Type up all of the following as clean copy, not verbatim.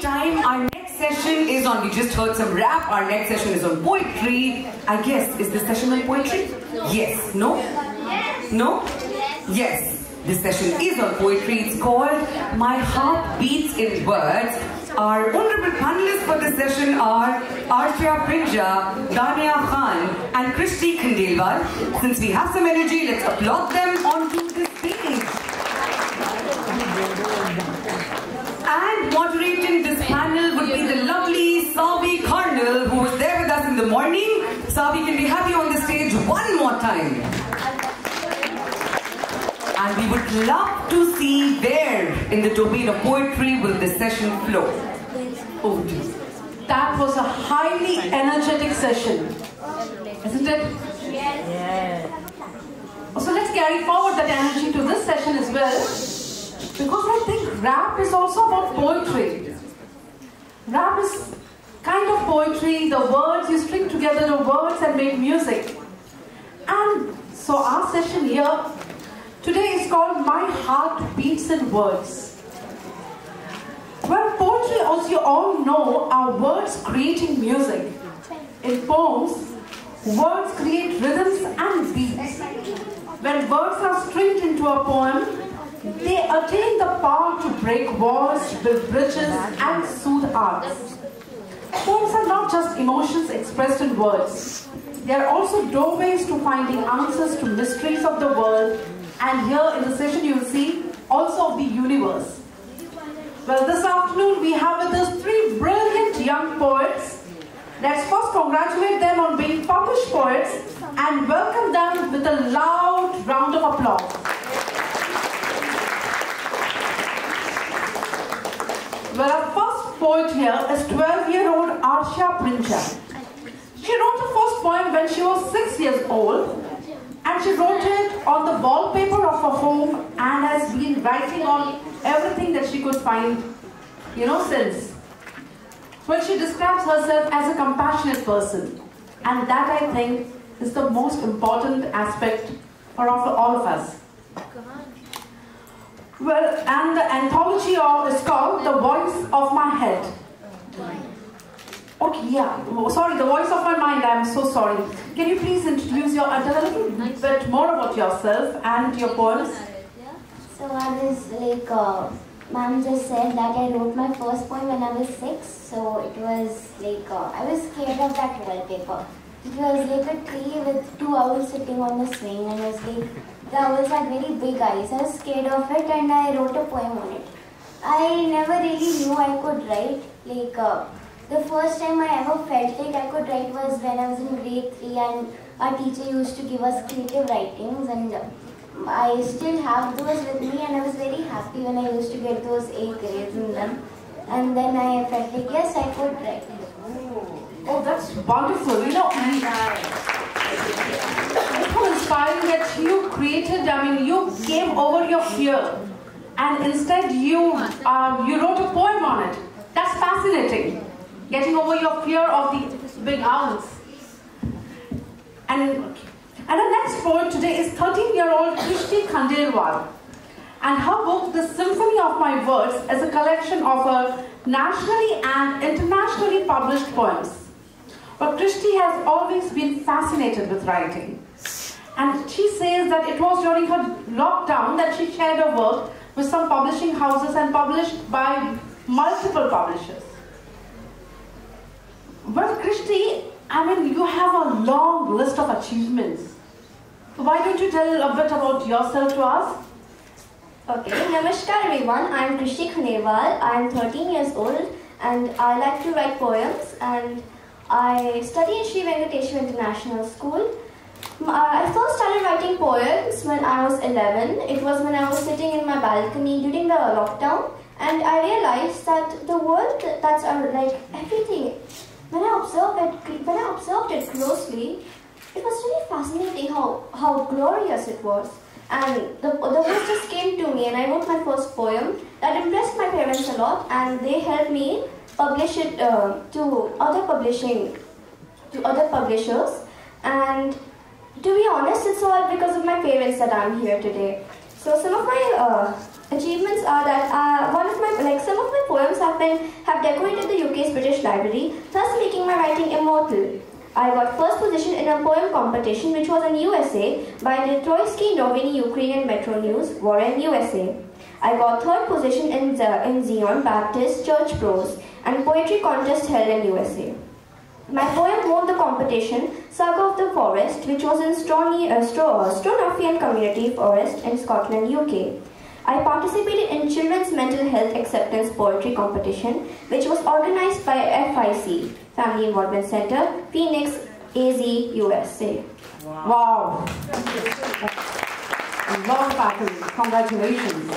time. Our next session is on, we just heard some rap, our next session is on poetry. I guess, is this session on poetry? Yes. No? Yes. No? Yes. This session is on poetry. It's called My Heart Beats in Words. Our honorable panelists for this session are Arshya, Prinja, Dania, and Krishti, Khandelwal. Since we have some energy, let's applaud them onto the stage. And moderating this panel would be the lovely Savie Karnel, who was there with us in the morning. Savie, can we have you on the stage one more time? And we would love to see where in the domain of poetry will this session flow. Oh, geez. That was a highly energetic session, isn't it? Yes. So let's carry forward that energy to this session as well, because I think rap is also about poetry. Rap is kind of poetry, the words, you string together the words and make music. And so our session here today is called My Heart Beats in Words. Well, poetry, as you all know, are words creating music. In poems, words create rhythms and beats. When words are stringed into a poem, they attain the power to break walls, build bridges, and soothe hearts. Poems are not just emotions expressed in words. They are also doorways to finding answers to mysteries of the world, and here in the session you will see also of the universe. Well, this afternoon we have with us three brilliant young poets. Let's first congratulate them on being published poets and welcome them with a loud round of applause. Well, our first poet here is 12-year-old Arshya Prinja. She wrote her first poem when she was 6 years old, and she wrote it on the wallpaper of her home and has been writing on everything that she could find, since. Well, she describes herself as a compassionate person, and that, I think, is the most important aspect for all of us. Well, and the anthology is called The Voice of My Head. Okay, yeah. Sorry, The Voice of My Mind. I'm so sorry. Can you please introduce tell a little bit more about yourself and your poems? So I was ma'am just said that I wrote my first poem when I was 6. So it was I was scared of that wallpaper. It was like a tree with 2 owls sitting on the swing, and it was the owls had very big eyes. I was scared of it and I wrote a poem on it. I never really knew I could write. The first time I ever felt like I could write was when I was in grade 3 and our teacher used to give us creative writings, and I still have those with me, and I was very happy when I used to get those A grades in them. And then I felt like, yes, I could write. Oh, that's wonderful. It's so inspiring that you created, you came over your fear and instead you wrote a poem on it. That's fascinating. Getting over your fear of the big owls. And the next poet today is 13-year-old Krishti Khandelwal. And her book, The Symphony of My Words, is a collection of her nationally and internationally published poems. But Krishti has always been fascinated with writing. And she says that it was during her lockdown that she shared her work with some publishing houses and published by multiple publishers. Well, Krishti, you have a long list of achievements. So why don't you tell a bit about yourself to us? Okay, Namaskar everyone, I am Krishti Khandelwal. I am 13 years old and I like to write poems, and I study in Sri Venkateshwar International School. I first started writing poems when I was 11. It was when I was sitting in my balcony during the lockdown, and I realized that the world that's everything. When I observed it closely, it was really fascinating how glorious it was. And the words just came to me, and I wrote my first poem that impressed my parents a lot, and they helped me publish it to other publishers. And to be honest, it's all because of my parents that I'm here today. So some of my achievements are that some of my poems have been men have decorated the UK's British Library, thus making my writing immortal. I got first position in a poem competition which was in USA by the Troitsky Noviny Ukrainian Metro News, Warren, USA. I got third position in Zion Baptist Church Prose and poetry contest held in USA. My poem won the competition Saga of the Forest, which was in Stronophian Community Forest in Scotland, UK. I participated in Children's Mental Health Acceptance Poetry Competition, which was organized by FIC, Family Involvement Center, Phoenix, AZ, USA. Wow! Long faculty, congratulations.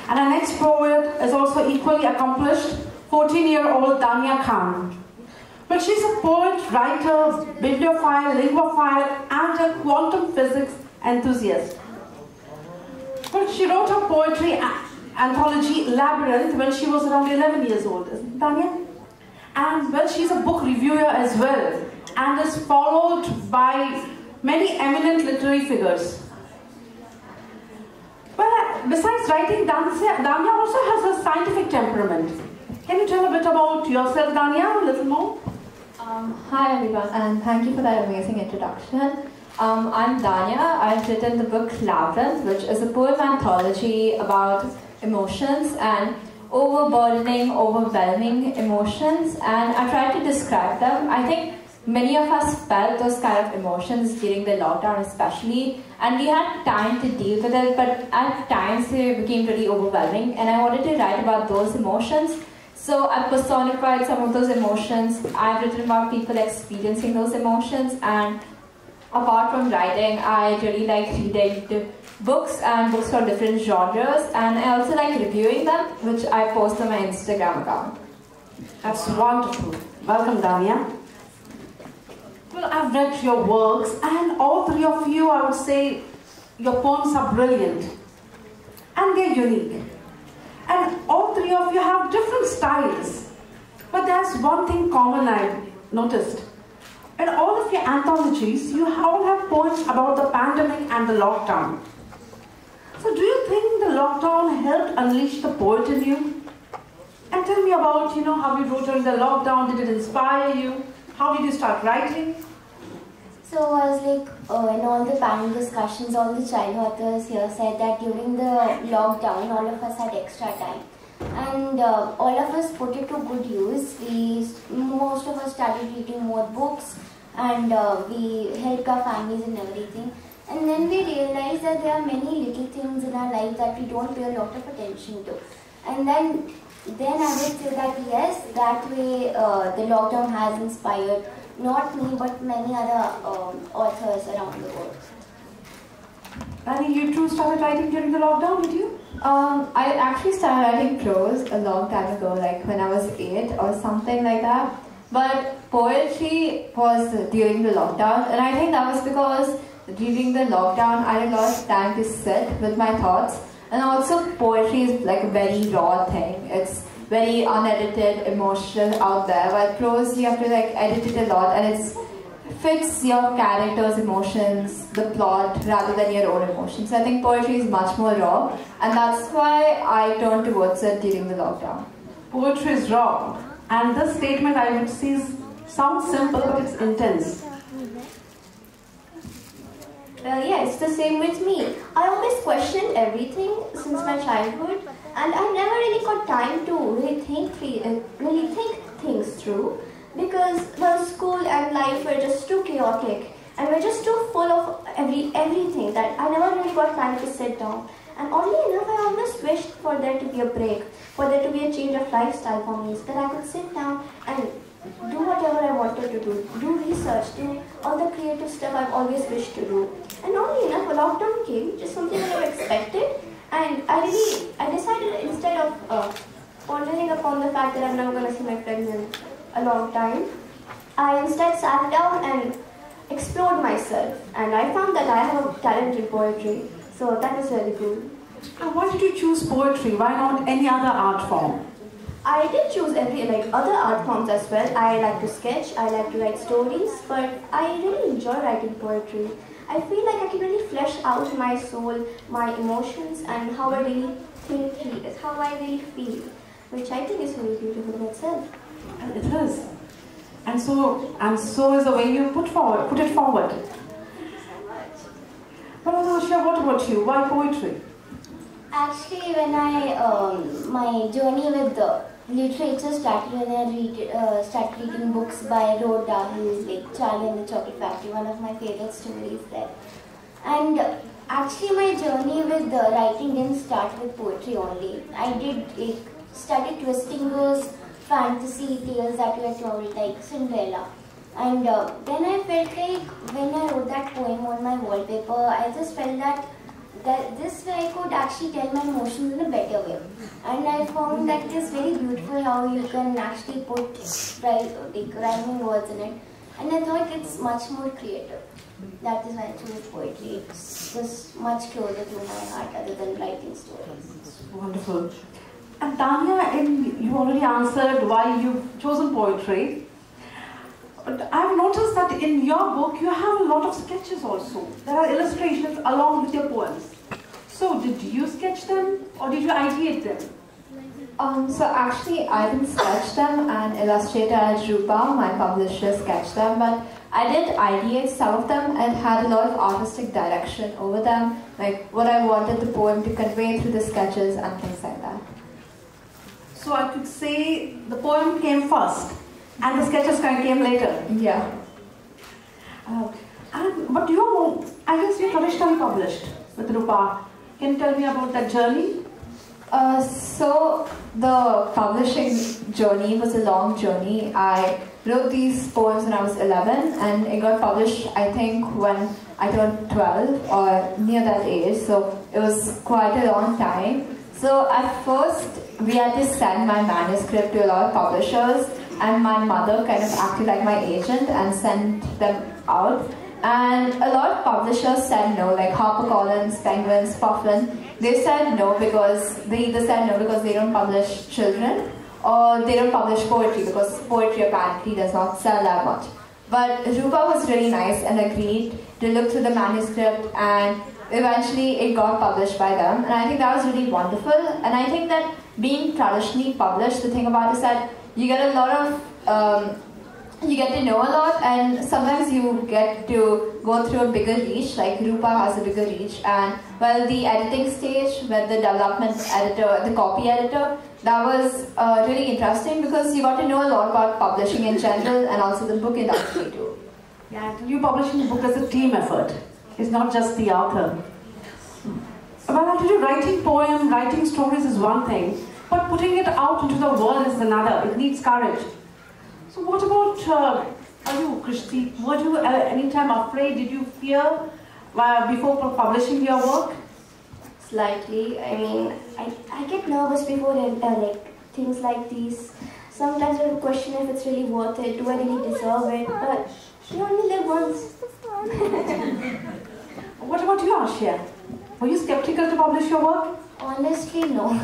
And our next poet is also equally accomplished, 14-year-old Dania Khan. But she's a poet, writer, bibliophile, linguophile, and a quantum physics enthusiast. But she wrote her poetry anthology Labyrinth when she was around 11 years old, isn't it, Dania? And well, she's a book reviewer as well, and is followed by many eminent literary figures. Well, besides writing, Dania also has a scientific temperament. Can you tell a bit about yourself, Dania, a little more? Hi everyone, and thank you for that amazing introduction. I'm Dania. I've written the book Labyrinth, which is a poem anthology about emotions and overburdening, overwhelming emotions, and I tried to describe them. I think many of us felt those kind of emotions during the lockdown especially, and we had time to deal with it, but at times they became really overwhelming, and I wanted to write about those emotions. So I personified some of those emotions. I've written about people experiencing those emotions, and apart from writing, I really like reading books and books from different genres, and I also like reviewing them, which I post on my Instagram account. That's wonderful. Welcome, Dania. Well, I've read your works, and all three of you, I would say, your poems are brilliant, and they're unique. And all three of you have different styles. But there's one thing common I've noticed. In all of your anthologies, you all have poems about the pandemic and the lockdown. So do you think the lockdown helped unleash the poet in you? And tell me about, how you wrote during the lockdown. Did it inspire you? How did you start writing? So I was like, in all the panel discussions, all the child authors here said that during the lockdown, all of us had extra time. And all of us put it to good use. Most of us started reading more books, and we helped our families and everything. And then we realized that there are many little things in our life that we don't pay a lot of attention to. And then I would say that yes, that way the lockdown has inspired not me, but many other authors around the world. Dani, you too started writing during the lockdown, did you? I actually started writing prose a long time ago, like when I was 8 or something like that. But poetry was during the lockdown, and I think that was because during the lockdown I had a lot of time to sit with my thoughts. And also poetry is like a very raw thing. It's very unedited, emotional out there. While prose, you have to like edit it a lot, and it fits your character's emotions, the plot, rather than your own emotions. So I think poetry is much more raw, and that's why I turned towards it during the lockdown. Poetry is raw, and this statement I would say sounds simple, but it's intense. Yeah, it's the same with me. I always questioned everything since my childhood, and I never really got time to really think things through, because the school and life were just too chaotic, and we're just too full of everything that I never really got time to sit down. And oddly enough, I always wished for there to be a break, for there to be a change of lifestyle for me, so that I could sit down and do whatever I wanted to do research, do all the creative stuff I've always wished to do. And oddly enough, a lockdown came, just something I never expected, and I decided instead of pondering upon the fact that I'm not going to see my friends in a long time, I instead sat down and explored myself, and I found that I have a talent in poetry, so that was really cool. And why did you choose poetry? Why not any other art form? I did choose other art forms as well. I like to sketch, I like to write stories, but I really enjoy writing poetry. I feel like I can really flesh out my soul, my emotions, and how I really think, how I really feel. which I think is very beautiful in itself. And it is. And so is the way you put it forward. But Arshya, what about you? Why poetry? Actually, when my journey with the literature started when I started reading books by Rhoda, like Charlie and the Chocolate Factory, one of my favorite stories there. And actually my journey with writing didn't start with poetry only. I started twisting those fantasy tales that were told, like Cinderella. And then I felt like when I wrote that poem on my wallpaper, I just felt that this way I could actually tell my emotions in a better way. And I found that it is very beautiful how you can actually put rhyming words in it. And I thought it's much more creative. That is why I chose poetry. It's just much closer to my heart other than writing stories. Wonderful. And Dania, you already answered why you've chosen poetry. But I've noticed that in your book you have a lot of sketches also. There are illustrations along with your poems. So did you sketch them or did you ideate them? So actually I didn't sketch them, and illustrator Rupa, my publisher, sketched them, but I did ideate some of them and had a lot of artistic direction over them, like what I wanted the poem to convey through the sketches and things like that. So I could say the poem came first and the sketches came later. Yeah. But I guess you traditionally published with Rupa. Can you tell me about that journey? So the publishing journey was a long journey. I wrote these poems when I was 11 and it got published I think when I turned 12 or near that age, so it was quite a long time. So at first we had to send my manuscript to a lot of publishers, and my mother kind of acted like my agent and sent them out. And a lot of publishers said no, like HarperCollins, Penguins, Puffin. They said no because they don't publish children, or they don't publish poetry because poetry apparently does not sell that much. But Rupa was really nice and agreed to look through the manuscript, and eventually it got published by them. And I think that was really wonderful. And I think that being traditionally published, the thing about it is that you get a lot of you get to know a lot, and sometimes you get to go through a bigger reach, like Rupa has a bigger reach. And well, the editing stage with the development editor, the copy editor, that was really interesting because you got to know a lot about publishing in general and also the book industry too. Yeah, you publishing a book as a team effort. It's not just the author. Well, I tell you, writing poem, writing stories is one thing, but putting it out into the world is another. It needs courage. So what about you, Krishti? Were you anytime afraid? Did you fear before publishing your work? Slightly. I mean, I get nervous before things like these. Sometimes I question if it's really worth it. Do I really deserve it? But you only live once. What about you, Arshya? Were you skeptical to publish your work? Honestly, no.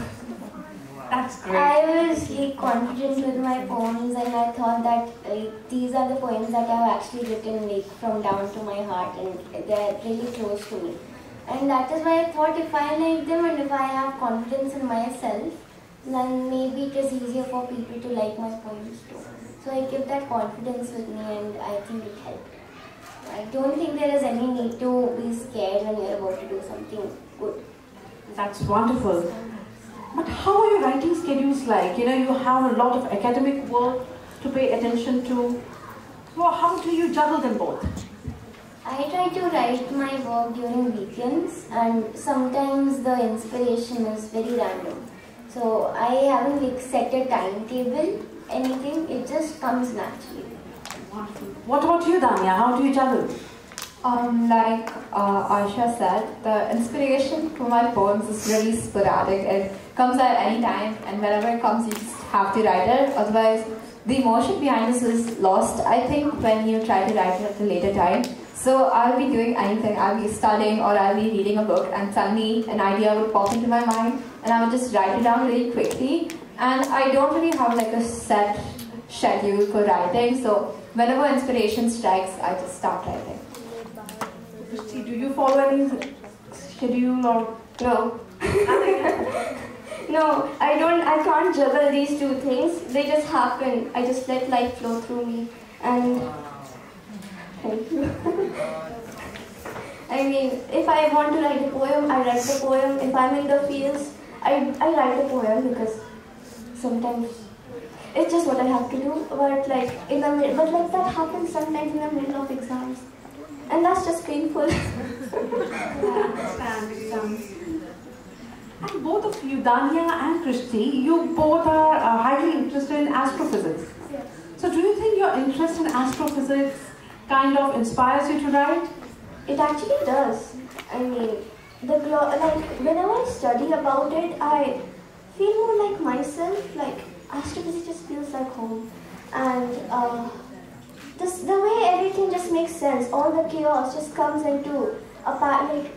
That's great. I was confident with my poems, and I thought that these are the poems that I've actually written from down to my heart, and they're really close to me. And that is why I thought if I like them and if I have confidence in myself, then maybe it is easier for people to like my poems too. So I kept that confidence with me, and I think it helped. I don't think there is any need to be scared when you're about to do something good. That's wonderful. But how are your writing schedules like? You know, you have a lot of academic work to pay attention to. So how do you juggle them both? I try to write my work during weekends, and sometimes the inspiration is very random. So I haven't set a timetable, anything, it just comes naturally. Wonderful. What about you, Dania? How do you juggle? Like Arshya said, the inspiration for my poems is really sporadic. It comes at any time, and whenever it comes, you just have to write it. Otherwise, the emotion behind this is lost, I think, when you try to write it at a later time. So I'll be doing anything. I'll be studying or I'll be reading a book, and suddenly an idea would pop into my mind, and I would just write it down really quickly. And I don't really have like a set schedule for writing. So whenever inspiration strikes, I just start writing. Krishti, do you follow any schedule or no? No, I can't juggle these two things. They just happen. I just let life flow through me. And thank you. I mean, if I want to write a poem, I write the poem. If I'm in the fields, I write a poem because sometimes it's just what I have to do. But like that happens sometimes in the middle of exams, and that's just painful. And both of you, Dania and Krishti, you both are highly interested in astrophysics. Yes. So do you think your interest in astrophysics kind of inspires you to write? It actually does. I mean, whenever I study about it, I feel more like myself. Like astrophysics just feels like home, and the way everything just makes sense. All the chaos just comes into a pattern.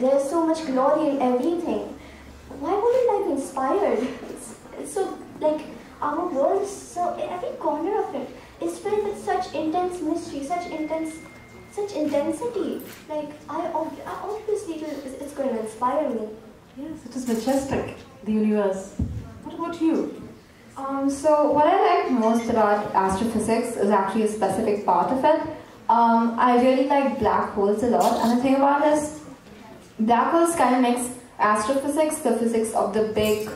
There's so much glory in everything. Why wouldn't I be inspired? It's so like our world. So every corner of it is filled with such intense mystery, such intensity. Like obviously it's going to inspire me. Yes, it is majestic, the universe. What about you? So what I like most about astrophysics is actually a specific part of it. I really like black holes a lot, and the thing about it is black holes kind of mix astrophysics, the physics of the big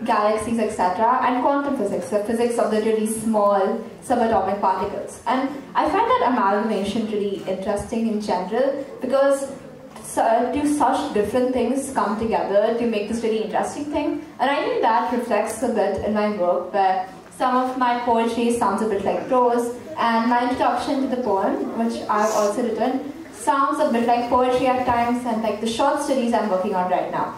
galaxies, etc., and quantum physics, the physics of the really small subatomic particles. And I find that amalgamation really interesting in general because do such different things come together to make this really interesting thing. And I think that reflects a bit in my work, where some of my poetry sounds a bit like prose, and my introduction to the poem, which I've also written, sounds a bit like poetry at times, and like the short stories I'm working on right now.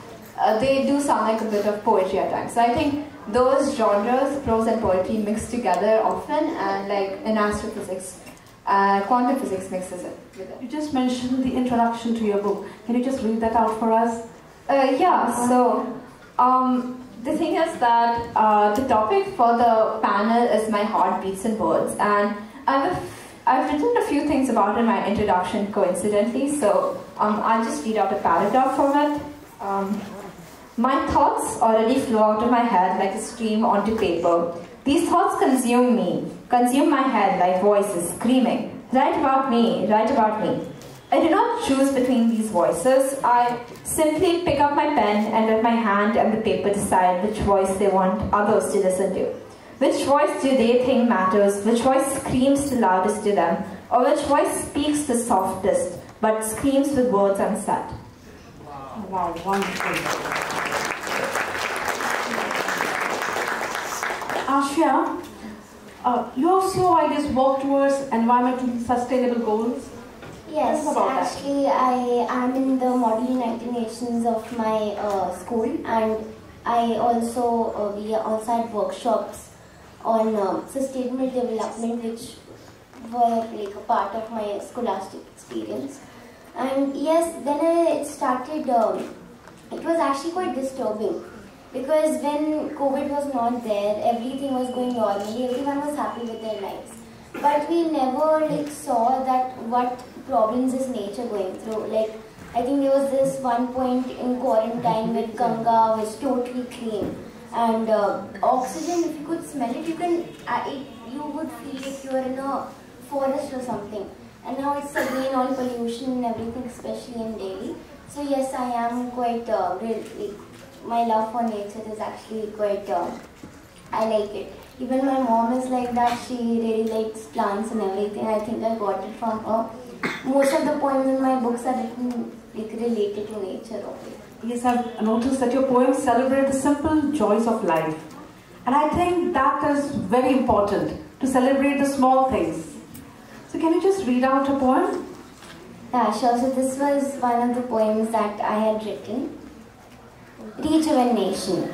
They do sound like a bit of poetry at times. So I think those genres, prose and poetry, mix together often, and like in astrophysics, quantum physics mixes it with it. You just mentioned the introduction to your book. Can you just read that out for us? Yeah, so the thing is that the topic for the panel is my heart beats in words, and I've written a few things about it in my introduction coincidentally, so I'll just read out a paragraph from it. My thoughts already flow out of my head like a stream onto paper. These thoughts consume me, consume my head like voices screaming, write about me, write about me. I do not choose between these voices. I simply pick up my pen and let my hand and the paper decide which voice they want others to listen to. Which voice do they think matters? Which voice screams the loudest to them? Or which voice speaks the softest but screams with words unsaid? Wow, wonderful. Arshya, you also, I guess, work towards environmentally sustainable goals. Yes, actually I am in the Model United Nations of my school, and I also, we also had workshops on sustainable development, which were like a part of my scholastic experience. And yes, then it started, it was actually quite disturbing, because when COVID was not there, everything was going normally, everyone was happy with their lives. But we never saw that what problems is nature going through. Like, I think there was this one point in quarantine where Ganga was totally clean, and oxygen, if you could smell it, you would feel like you were in a forest or something. And now it's again all pollution and everything, especially in Delhi. So yes, I am quite my love for nature is actually quite, I like it. Even my mom is like that. She really likes plants and everything. I think I got it from her. Most of the poems in my books are written related to nature only. Yes, I've noticed that your poems celebrate the simple joys of life. And I think that is very important, to celebrate the small things. So can you just read out a poem? Yeah, sure. So this was one of the poems that I had written. Rejuvenation.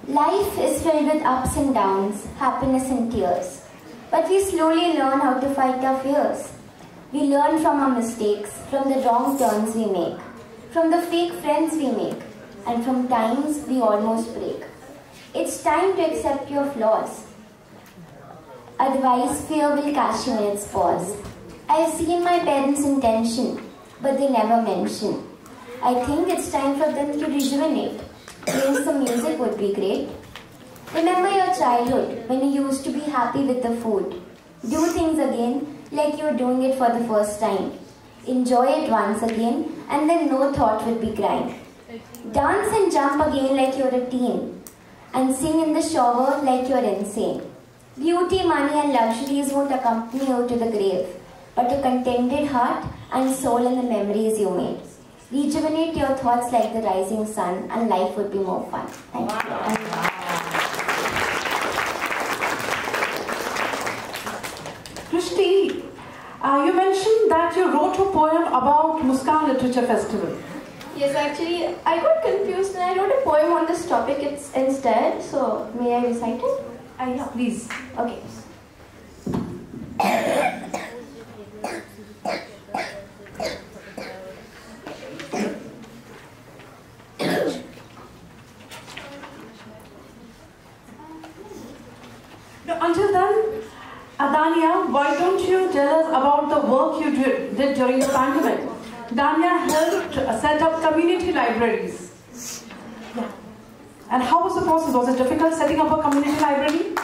Life is filled with ups and downs, happiness and tears. But we slowly learn how to fight our fears. We learn from our mistakes, from the wrong turns we make, from the fake friends we make, and from times we almost break. It's time to accept your flaws. Otherwise, fear will catch you in its paws. I have seen my parents' intention, but they never mention. I think it's time for them to rejuvenate, Playing some music would be great. Remember your childhood when you used to be happy with the food. Do things again like you're doing it for the first time. Enjoy it once again and then no thought would be crying. Dance and jump again like you're a teen. And sing in the shower like you're insane. Beauty, money and luxuries won't accompany you to the grave, but a contented heart and soul in the memories you made. Rejuvenate your thoughts like the rising sun and life would be more fun. Thank you. Krishti, you mentioned that you wrote a poem about Muskaan Literature Festival. Yes, actually, I got confused and I wrote a poem on this topic instead. So, may I recite it? Yeah, please. Okay. Until then, Dania, why don't you tell us about the work you did during the pandemic? Dania helped set up community libraries. Yeah. And how was the process? Was it difficult setting up a community library?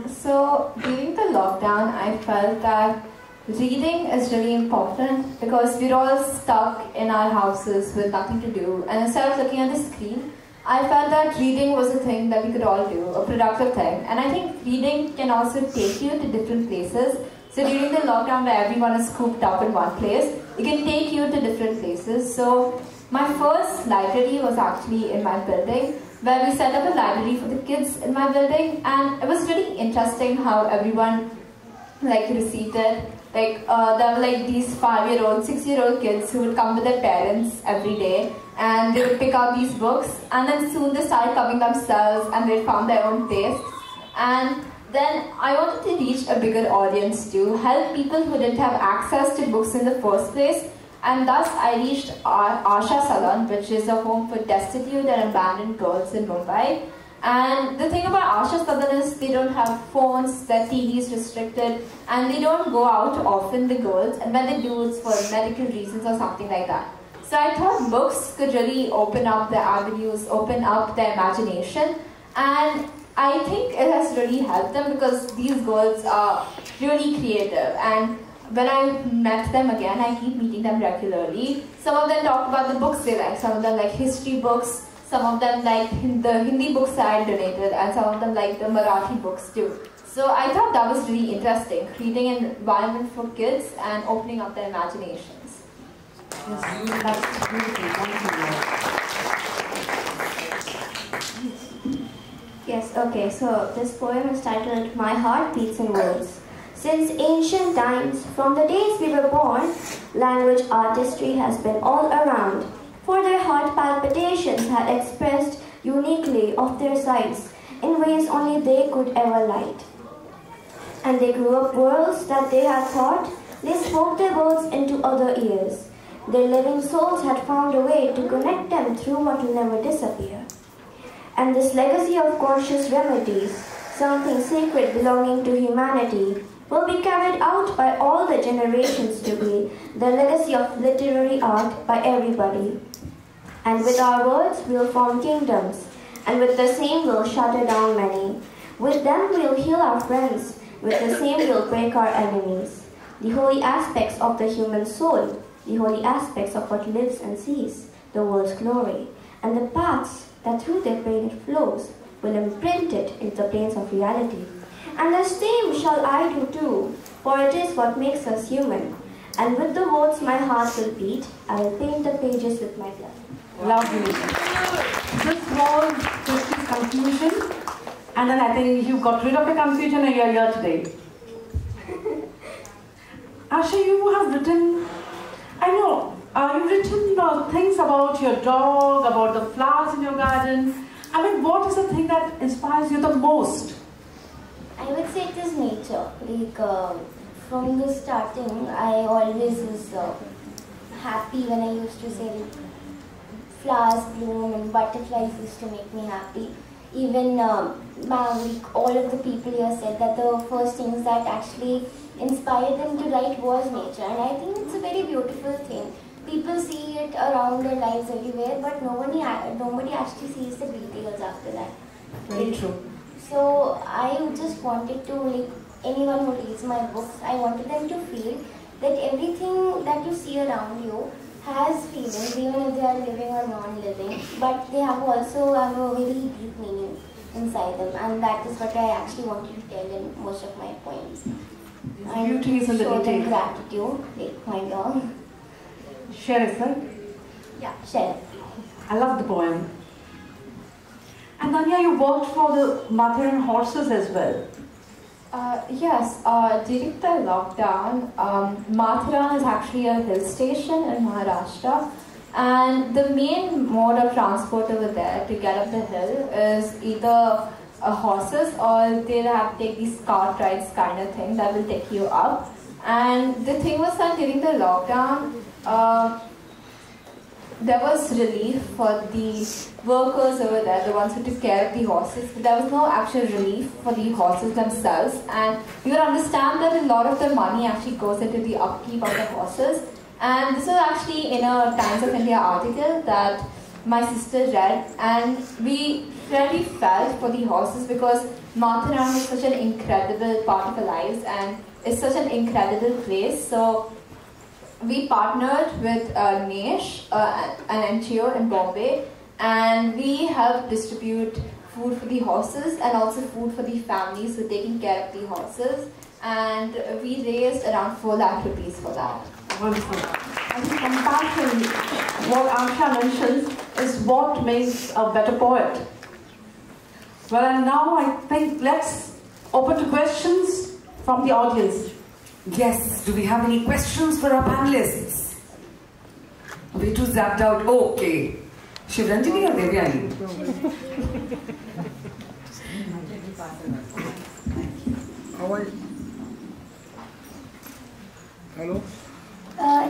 So during the lockdown, I felt that reading is really important because we're all stuck in our houses with nothing to do. And instead of looking at the screen, I felt that reading was a thing that we could all do, a productive thing. And I think reading can also take you to different places. So during the lockdown where everyone is cooped up in one place, it can take you to different places. So my first library was actually in my building, where we set up a library for the kids in my building. And it was really interesting how everyone received it. There were these 5-year-old, 6-year-old kids who would come with their parents every day and they would pick out these books, and then soon they started coming themselves and they found their own tastes. And then I wanted to reach a bigger audience too, help people who didn't have access to books in the first place, and thus I reached Arshya Salon, which is a home for destitute and abandoned girls in Mumbai. And the thing about Arshya Salon is they don't have phones, their TV is restricted, and they don't go out often, the girls, and when they do, it's for medical reasons or something like that. So I thought books could really open up their avenues, open up their imagination, and I think it has really helped them because these girls are really creative. And when I met them again, I keep meeting them regularly. Some of them talk about the books they like, some of them like history books, some of them like the Hindi books that I donated, and some of them like the Marathi books too. So I thought that was really interesting, creating an environment for kids and opening up their imaginations. Yes, that's beautiful. Thank you. Yes, okay, so this poem is titled My Heart Beats in Words. Since ancient times, from the days we were born, language artistry has been all around. For their heart palpitations had expressed uniquely of their sides in ways only they could ever light. And they grew up worlds that they had thought, they spoke their words into other ears. Their living souls had found a way to connect them through what will never disappear. And this legacy of conscious remedies, something sacred belonging to humanity, will be carried out by all the generations to be the legacy of literary art by everybody. And with our words we'll form kingdoms, and with the same we'll shatter down many. With them we'll heal our friends, with the same we'll break our enemies. The holy aspects of the human soul, the holy aspects of what lives and sees, the world's glory, and the paths that through their brain it flows, will imprint it into the planes of reality. And the same shall I do too, for it is what makes us human. And with the words my heart will beat, I will paint the pages with my blood. Lovely. This was Krishti's conclusion, and then I think you got rid of your confusion and you're here today. Arshya, you have written, I know, you've written things about your dog, about the flowers in your garden. I mean, what is the thing that inspires you the most? I would say it is nature. From the starting, I always was happy when I used to say flowers bloom and butterflies used to make me happy. Even all of the people here said that the first things that actually inspired them to write was nature. And I think it's a very beautiful thing people see it around their lives everywhere, but nobody actually sees the details after that. Very true. So I just wanted to, like, anyone who reads my books, I wanted them to feel that everything that you see around you has feelings, even if they are living or non-living, but they also have a very deep meaning inside them, and that is what I actually wanted to tell in most of my poems. And beauty is in the show them details. gratitude, like my dog. Share it, right? Yeah, share. I love the poem. And Dania, you worked for the Matharan horses as well. Yes, during the lockdown, Matharan is actually a hill station in Maharashtra, and the main mode of transport over there to get up the hill is either horses, or they'll have to take these cart rides kind of thing that will take you up. And the thing was that during the lockdown, there was relief for the workers over there, the ones who took care of the horses, but there was no actual relief for the horses themselves. And you would understand that a lot of the money actually goes into the upkeep of the horses. And this was actually in a Times of India article that my sister read, and we really felt for the horses because Matharan is such an incredible part of our lives and it's such an incredible place. So we partnered with Nesh, an NGO in Bombay, and we helped distribute food for the horses and also food for the families who are taking care of the horses, and we raised around 4 lakh rupees for that. Wonderful. I think compassion, what Arshya mentions, is what makes a better poet. Well, and now I think let's open to questions from the audience. Yes, do we have any questions for our panelists? Way too zapped out. Oh, okay. Shivranjini or Devyani? Hello?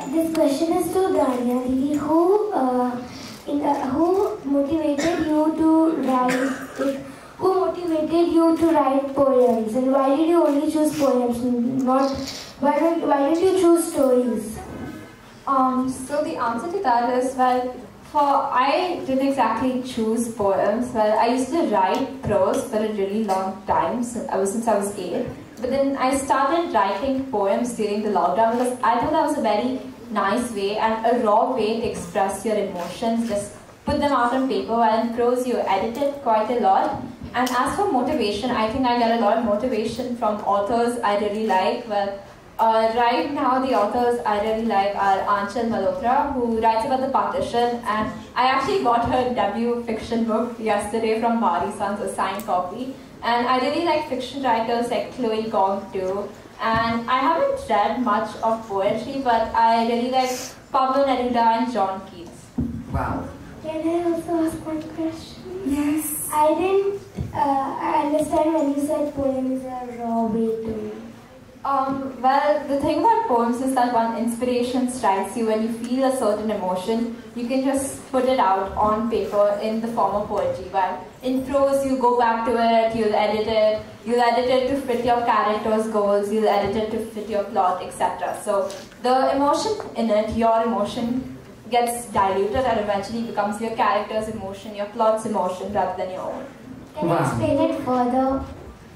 This question is to Dania Didi. Who motivated you to write? Who motivated you to write poems, and why did you only choose poems? Why did you choose stories? So the answer to that is, well, I didn't exactly choose poems. Well, I used to write prose for a really long time, since I was 8. But then I started writing poems during the lockdown because I thought that was a very nice way and a raw way to express your emotions. Just put them out on paper. While in prose, you edit it quite a lot. And as for motivation, I think I get a lot of motivation from authors I really like. Well, right now the authors I really like are Aanchal Malhotra, who writes about the partition, and I actually got her debut fiction book yesterday from Bari Sons, a signed copy. And I really like fiction writers like Chloe Gong too. And I haven't read much of poetry, but I really like Pablo Neruda and John Keats. Wow. Can I also ask one question? Yes. I didn't understand when you said poem is a raw way to... Well, the thing about poems is that when inspiration strikes you, when you feel a certain emotion, you can just put it out on paper in the form of poetry. While in prose, you go back to it, you'll edit it to fit your character's goals, you'll edit it to fit your plot, etc. So the emotion in it, your emotion, gets diluted and eventually becomes your character's emotion, your plot's emotion, rather than your own. Can you explain it further?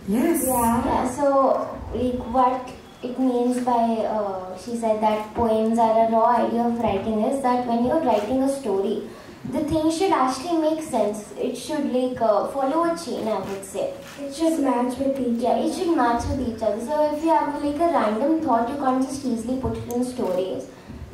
Yes. Yeah, so like what it means by, she said that poems are a raw idea of writing is that when you're writing a story, the thing should actually make sense. It should like follow a chain, I would say. It should match with each other. Yeah, it should match with each other. So if you have like a random thought, you can't just easily put it in stories.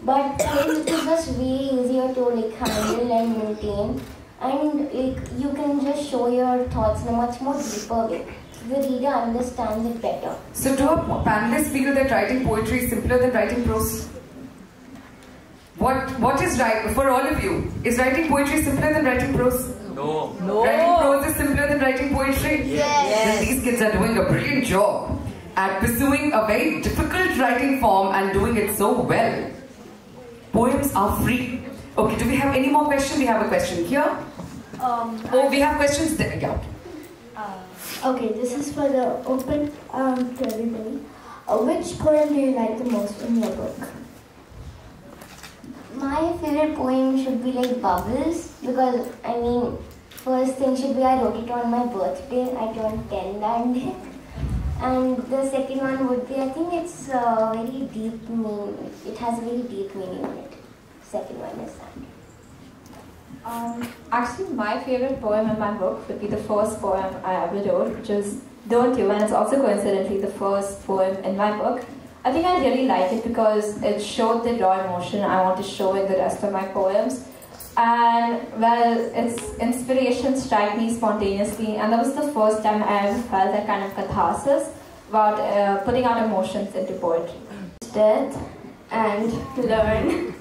But it is just way easier to like handle and maintain, and like you can just show your thoughts in a much more deeper way. The reader understands it better. So do our panelists feel that writing poetry is simpler than writing prose? What is right for all of you? Is writing poetry simpler than writing prose? No. Writing prose is simpler than writing poetry? Yes. Then these kids are doing a brilliant job at pursuing a very difficult writing form and doing it so well. Poems are free. Okay, do we have any more questions? We have a question here. We have questions there. Yeah. Okay, this is for the open to everybody. Which poem do you like the most in your book? My favorite poem should be like Bubbles, because I mean, first thing should be I wrote it on my birthday. I turned 10 that day. And the second one would be, I think it's very deep meaning. It has a very deep meaning in it. Second one is that. Actually, my favorite poem in my book would be the first poem I ever wrote, which is Don't You, and it's also coincidentally the first poem in my book. I think I really like it because it showed the raw emotion I want to show in the rest of my poems. And well, its inspiration struck me spontaneously, and that was the first time I ever felt that kind of catharsis about putting out emotions into poetry. Death and learn.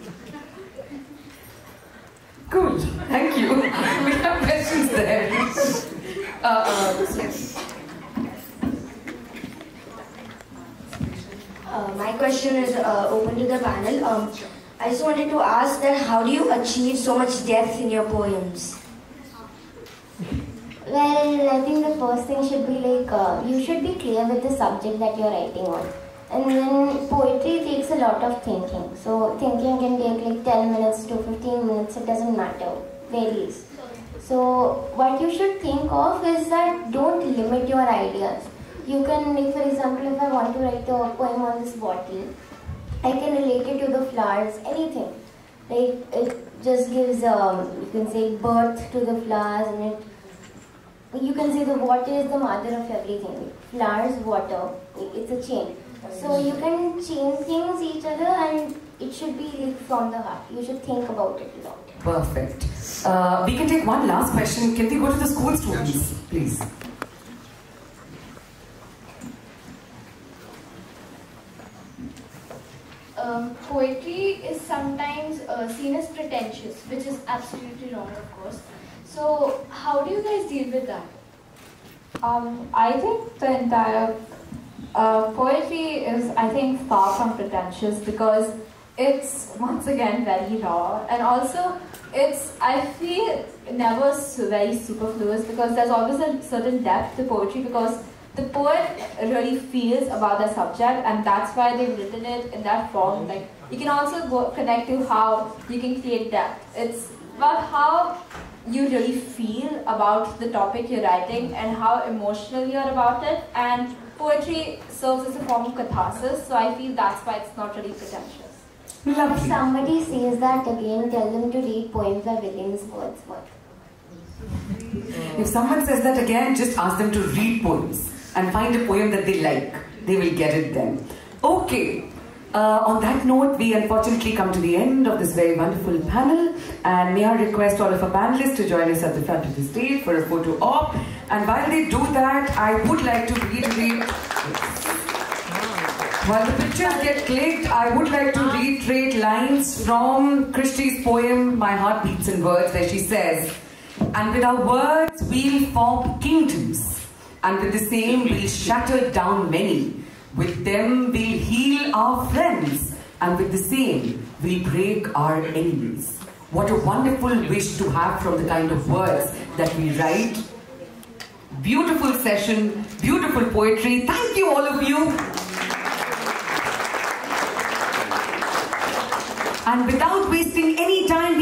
Good, thank you. We have questions there. My question is open to the panel. I just wanted to ask that how do you achieve so much depth in your poems? Well, I think the first thing should be like, you should be clear with the subject that you're writing on. And then poetry takes a lot of thinking. So thinking can take like 10 minutes to 15 minutes, it doesn't matter, varies. So what you should think of is that don't limit your ideas. You can, like for example, if I want to write a poem on this bottle, I can relate it to the flowers, anything. Like it just gives, you can say birth to the flowers, and you can say the water is the mother of everything. Like flowers, water, it's a chain. So you can chain things each other, and it should be like from the heart. You should think about it a lot. Perfect. We can take one last question. Can we go to the school students, please? Poetry is sometimes seen as pretentious, which is absolutely wrong, of course. So, how do you guys deal with that? I think the entire poetry is, I think, far from pretentious because it's, once again, very raw. And also, it's, I feel, never very superfluous because there's always a certain depth to poetry because the poet really feels about the subject, and that's why they've written it in that form. Like, you can also go connect to how you can create depth. It's about how you really feel about the topic you're writing and how emotional you're about it. And poetry serves as a form of catharsis, so I feel that's why it's not really pretentious. Lovely. If somebody says that again, tell them to read poems by Williams Wordsworth. If someone says that again, just ask them to read poems and find a poem that they like. They will get it then. Okay. On that note, we unfortunately come to the end of this very wonderful panel, and may I request all of our panelists to join us at the front of the stage for a photo op. And while they do that, I would like to reiterate. While the pictures get clicked, I would like to reiterate lines from Krishti's poem, My Heart Beats in Words, where she says, "And with our words we'll form kingdoms, and with the same we'll shatter down many. With them we'll heal our friends, and with the same we'll break our enemies." What a wonderful wish to have from the kind of words that we write. Beautiful session, beautiful poetry. Thank you, all of you. And without wasting any time,